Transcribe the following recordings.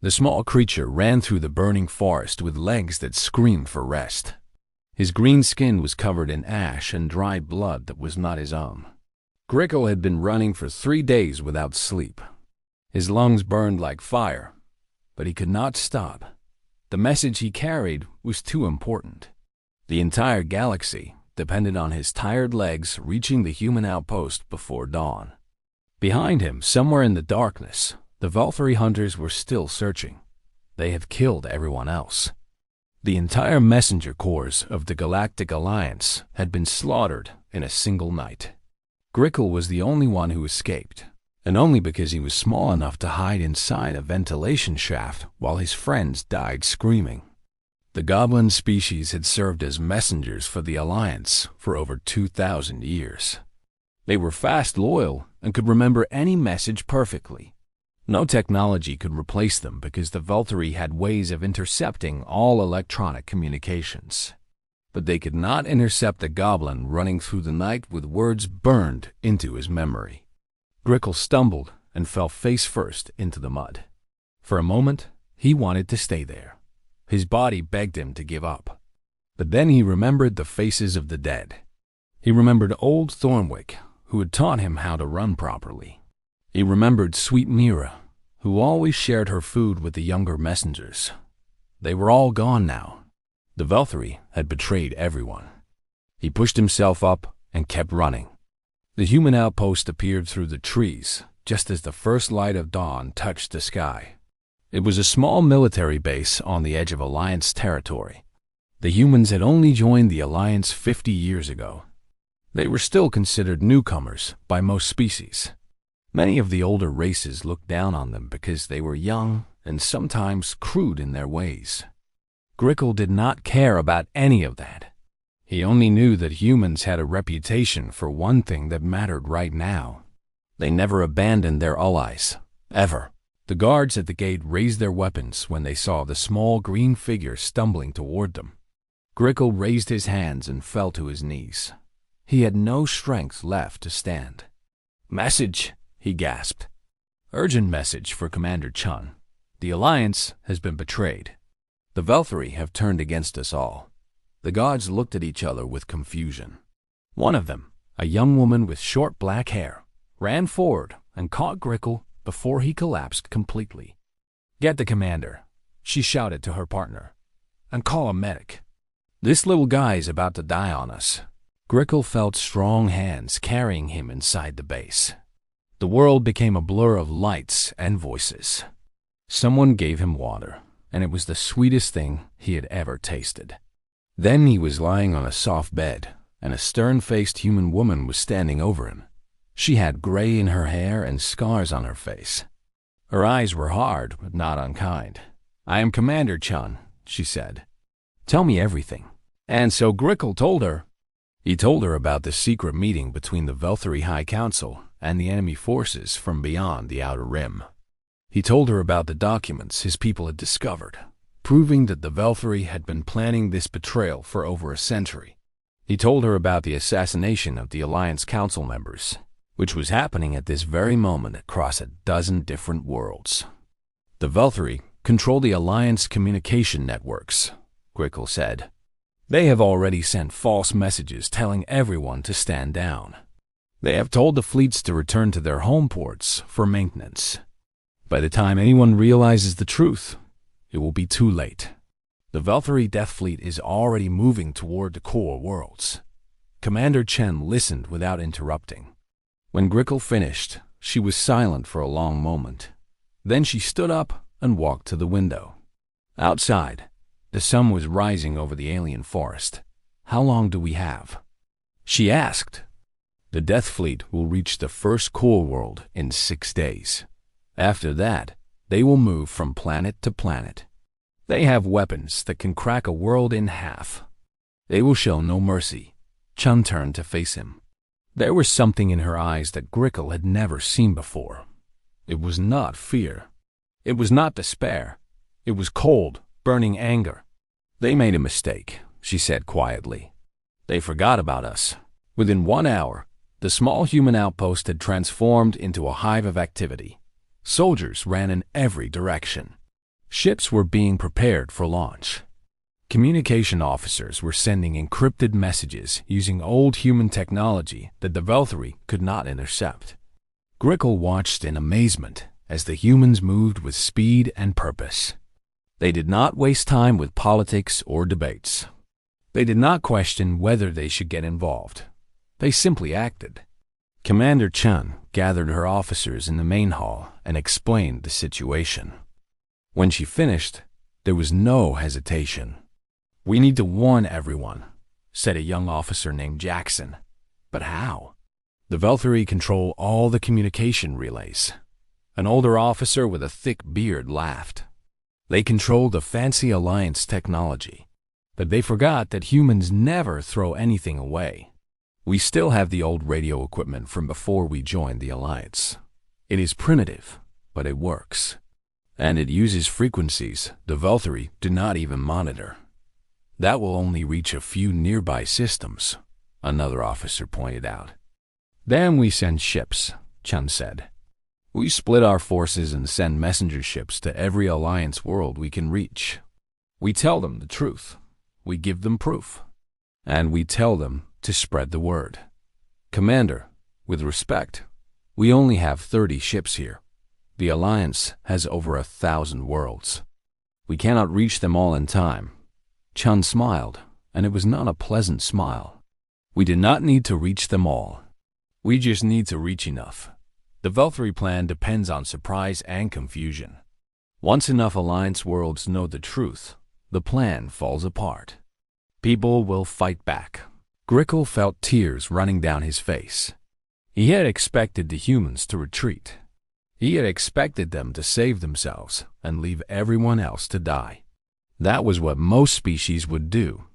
The small creature ran through the burning forest with legs that screamed for rest. His green skin was covered in ash and dried blood that was not his own. Grickle had been running for 3 days without sleep. His lungs burned like fire, but he could not stop. The message he carried was too important. The entire galaxy depended on his tired legs reaching the human outpost before dawn. Behind him, somewhere in the darkness, the Valkyrie hunters were still searching. They had killed everyone else. The entire messenger corps of the Galactic Alliance had been slaughtered in a single night. Grickle was the only one who escaped, and only because he was small enough to hide inside a ventilation shaft while his friends died screaming. The Goblin species had served as messengers for the Alliance for over 2,000 years. They were fast, loyal, and could remember any message perfectly. No technology could replace them because the Valkyrie had ways of intercepting all electronic communications. But they could not intercept the Goblin running through the night with words burned into his memory. Grickle stumbled and fell face first into the mud. For a moment, he wanted to stay there. His body begged him to give up. But then he remembered the faces of the dead. He remembered old Thornwick, who had taught him how to run properly. He remembered sweet Mira, who always shared her food with the younger messengers. They were all gone now. The Valkyrie had betrayed everyone. He pushed himself up and kept running. The human outpost appeared through the trees just as the first light of dawn touched the sky. It was a small military base on the edge of Alliance territory. The humans had only joined the Alliance 50 years ago. They were still considered newcomers by most species. Many of the older races looked down on them because they were young and sometimes crude in their ways. Grickle did not care about any of that. He only knew that humans had a reputation for one thing that mattered right now. They never abandoned their allies, ever. The guards at the gate raised their weapons when they saw the small green figure stumbling toward them. Grickle raised his hands and fell to his knees. He had no strength left to stand. "Message," he gasped. "Urgent message for Commander Chun. The Alliance has been betrayed. The Valkyrie have turned against us all." The guards looked at each other with confusion. One of them, a young woman with short black hair, ran forward and caught Grickle before he collapsed completely. "Get the commander," she shouted to her partner, "and call a medic. This little guy is about to die on us." Grickle felt strong hands carrying him inside the base. The world became a blur of lights and voices. Someone gave him water, and it was the sweetest thing he had ever tasted. Then he was lying on a soft bed, and a stern-faced human woman was standing over him. She had gray in her hair and scars on her face. Her eyes were hard, but not unkind. "I am Commander Chun," she said. "Tell me everything." And so Grickle told her. He told her about the secret meeting between the Valkyrie High Council and the enemy forces from beyond the Outer Rim. He told her about the documents his people had discovered, proving that the Valkyrie had been planning this betrayal for over a century. He told her about the assassination of the Alliance Council members, which was happening at this very moment across a dozen different worlds. "The Valkyrie control the Alliance communication networks," Grickle said. "They have already sent false messages telling everyone to stand down. They have told the fleets to return to their home ports for maintenance. By the time anyone realizes the truth, it will be too late. The Valkyrie Death Fleet is already moving toward the core worlds." Commander Chen listened without interrupting. When Grickle finished, she was silent for a long moment. Then she stood up and walked to the window. Outside, the sun was rising over the alien forest. "How long do we have?" she asked. "The Death Fleet will reach the first core world in 6 days. After that, they will move from planet to planet. They have weapons that can crack a world in half. They will show no mercy." Chun turned to face him. There was something in her eyes that Grickle had never seen before. It was not fear. It was not despair. It was cold, burning anger. "They made a mistake," she said quietly. "They forgot about us." Within 1 hour, the small human outpost had transformed into a hive of activity. Soldiers ran in every direction. Ships were being prepared for launch. Communication officers were sending encrypted messages using old human technology that the Valkyrie could not intercept. Grickle watched in amazement as the humans moved with speed and purpose. They did not waste time with politics or debates. They did not question whether they should get involved. They simply acted. Commander Chun gathered her officers in the main hall and explained the situation. When she finished, there was no hesitation. "We need to warn everyone," said a young officer named Jackson. "But how?" "The Valkyrie control all the communication relays." An older officer with a thick beard laughed. "They control the fancy Alliance technology. But they forgot that humans never throw anything away. We still have the old radio equipment from before we joined the Alliance. It is primitive, but it works. And it uses frequencies the Valkyrie do not even monitor. That will only reach a few nearby systems," another officer pointed out. "Then we send ships," Chun said. "We split our forces and send messenger ships to every Alliance world we can reach. We tell them the truth. We give them proof. And we tell them to spread the word. Commander, with respect, we only have 30 ships here. The Alliance has over 1,000 worlds. We cannot reach them all in time." Chun smiled, and it was not a pleasant smile. "We do not need to reach them all. We just need to reach enough. The Valkyrie plan depends on surprise and confusion. Once enough Alliance worlds know the truth, the plan falls apart. People will fight back." Grickle felt tears running down his face. He had expected the humans to retreat. He had expected them to save themselves and leave everyone else to die. That was what most species would do.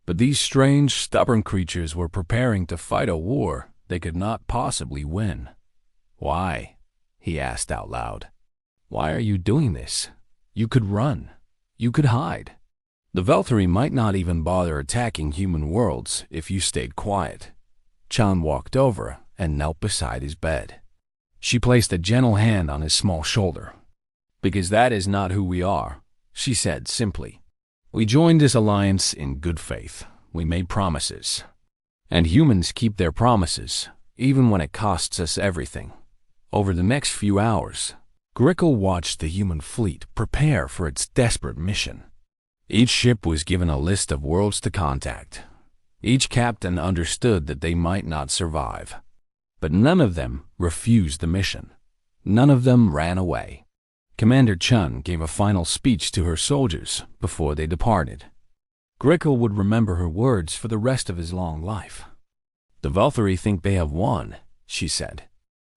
But these strange, stubborn creatures were preparing to fight a war they could not possibly win. "Why?" he asked out loud. "Why are you doing this? You could run. You could hide. The Valkyrie might not even bother attacking human worlds if you stayed quiet." Chun walked over and knelt beside his bed. She placed a gentle hand on his small shoulder. "Because that is not who we are," she said simply. "We joined this alliance in good faith. We made promises. And humans keep their promises, even when it costs us everything." Over the next few hours, Grickle watched the human fleet prepare for its desperate mission. Each ship was given a list of worlds to contact. Each captain understood that they might not survive. But none of them refused the mission. None of them ran away. Commander Chun gave a final speech to her soldiers before they departed. Grickle would remember her words for the rest of his long life. "The Valkyrie think they have won," she said.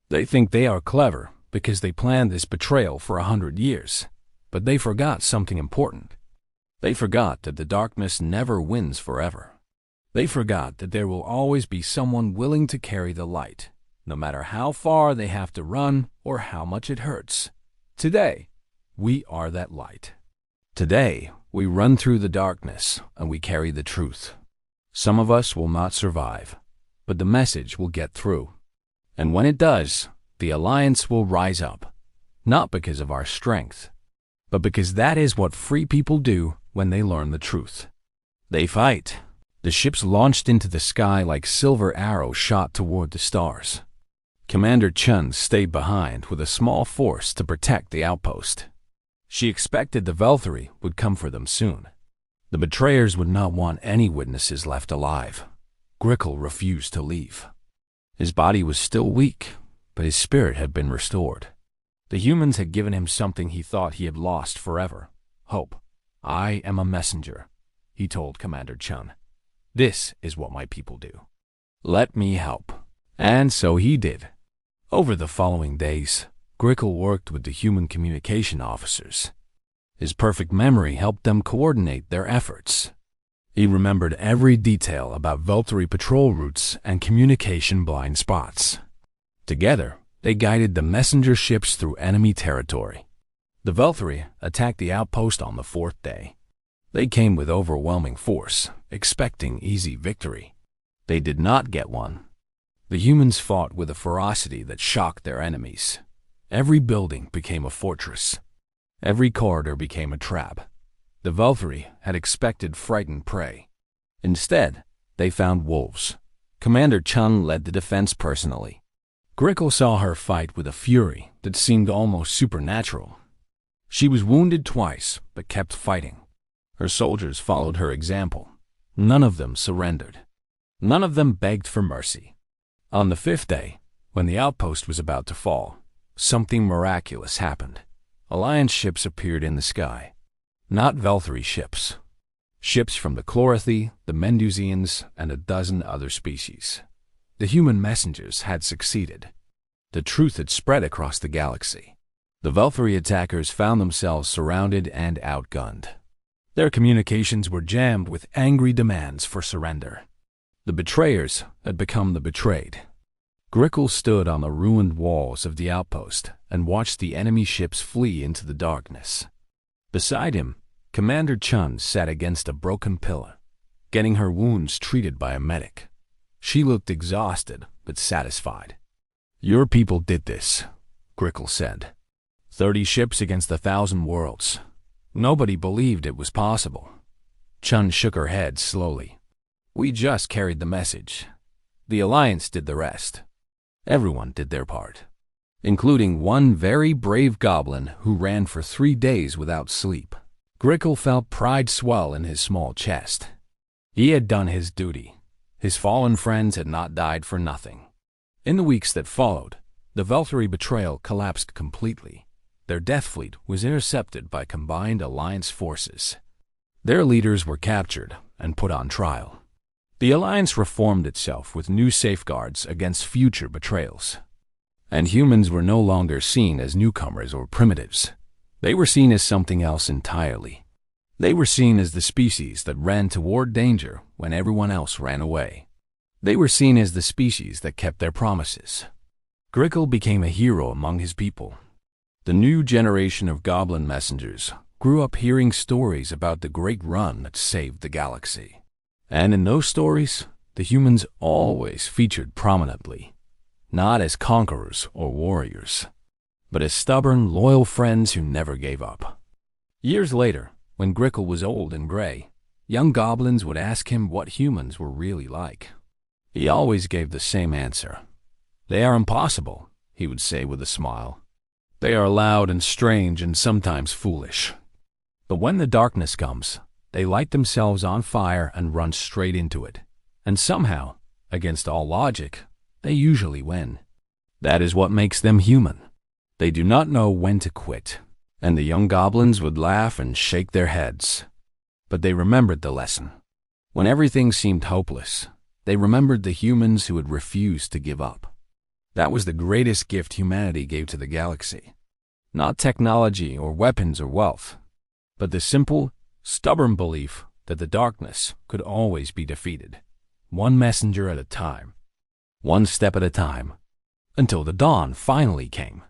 "They think they are clever because they planned this betrayal for 100 years. But they forgot something important. They forgot that the darkness never wins forever. They forgot that there will always be someone willing to carry the light, no matter how far they have to run or how much it hurts. Today, we are that light. Today, we run through the darkness and we carry the truth. Some of us will not survive, but the message will get through. And when it does, the Alliance will rise up, not because of our strength, but because that is what free people do when they learn the truth. They fight." The ships launched into the sky like silver arrows shot toward the stars. Commander Chun stayed behind with a small force to protect the outpost. She expected the Valkyrie would come for them soon. The betrayers would not want any witnesses left alive. Grickle refused to leave. His body was still weak, but his spirit had been restored. The humans had given him something he thought he had lost forever: hope. "I am a messenger," he told Commander Chun. "This is what my people do. Let me help." And so he did. Over the following days, Grickle worked with the human communication officers. His perfect memory helped them coordinate their efforts. He remembered every detail about Valkyrie patrol routes and communication blind spots. Together, they guided the messenger ships through enemy territory. The Valkyrie attacked the outpost on the 4th day. They came with overwhelming force, expecting easy victory. They did not get one. The humans fought with a ferocity that shocked their enemies. Every building became a fortress. Every corridor became a trap. The Valkyrie had expected frightened prey. Instead, they found wolves. Commander Chun led the defense personally. Grickle saw her fight with a fury that seemed almost supernatural. She was wounded twice, but kept fighting. Her soldiers followed her example. None of them surrendered. None of them begged for mercy. On the 5th day, when the outpost was about to fall, something miraculous happened. Alliance ships appeared in the sky. Not Valkyrie ships. Ships from the Chlorothi, the Mendusians, and a dozen other species. The human messengers had succeeded. The truth had spread across the galaxy. The Valkyrie attackers found themselves surrounded and outgunned. Their communications were jammed with angry demands for surrender. The betrayers had become the betrayed. Grickle stood on the ruined walls of the outpost and watched the enemy ships flee into the darkness. Beside him, Commander Chun sat against a broken pillar, getting her wounds treated by a medic. She looked exhausted but satisfied. "Your people did this," Grickle said. 30 ships against 1,000 worlds. Nobody believed it was possible. Chun shook her head slowly. "We just carried the message. The Alliance did the rest. Everyone did their part, including one very brave goblin who ran for 3 days without sleep." Grickle felt pride swell in his small chest. He had done his duty. His fallen friends had not died for nothing. In the weeks that followed, the Valkyrie betrayal collapsed completely. Their death fleet was intercepted by combined Alliance forces. Their leaders were captured and put on trial. The Alliance reformed itself with new safeguards against future betrayals. And humans were no longer seen as newcomers or primitives. They were seen as something else entirely. They were seen as the species that ran toward danger when everyone else ran away. They were seen as the species that kept their promises. Grickle became a hero among his people. The new generation of goblin messengers grew up hearing stories about the great run that saved the galaxy. And in those stories, the humans always featured prominently, not as conquerors or warriors, but as stubborn, loyal friends who never gave up. Years later, when Grickle was old and gray, young goblins would ask him what humans were really like. He always gave the same answer. "They are impossible," he would say with a smile. "They are loud and strange and sometimes foolish. But when the darkness comes, they light themselves on fire and run straight into it. And somehow, against all logic, they usually win. That is what makes them human. They do not know when to quit." And the young goblins would laugh and shake their heads. But they remembered the lesson. When everything seemed hopeless, they remembered the humans who had refused to give up. That was the greatest gift humanity gave to the galaxy. Not technology or weapons or wealth, but the simple, stubborn belief that the darkness could always be defeated, one messenger at a time, one step at a time, until the dawn finally came.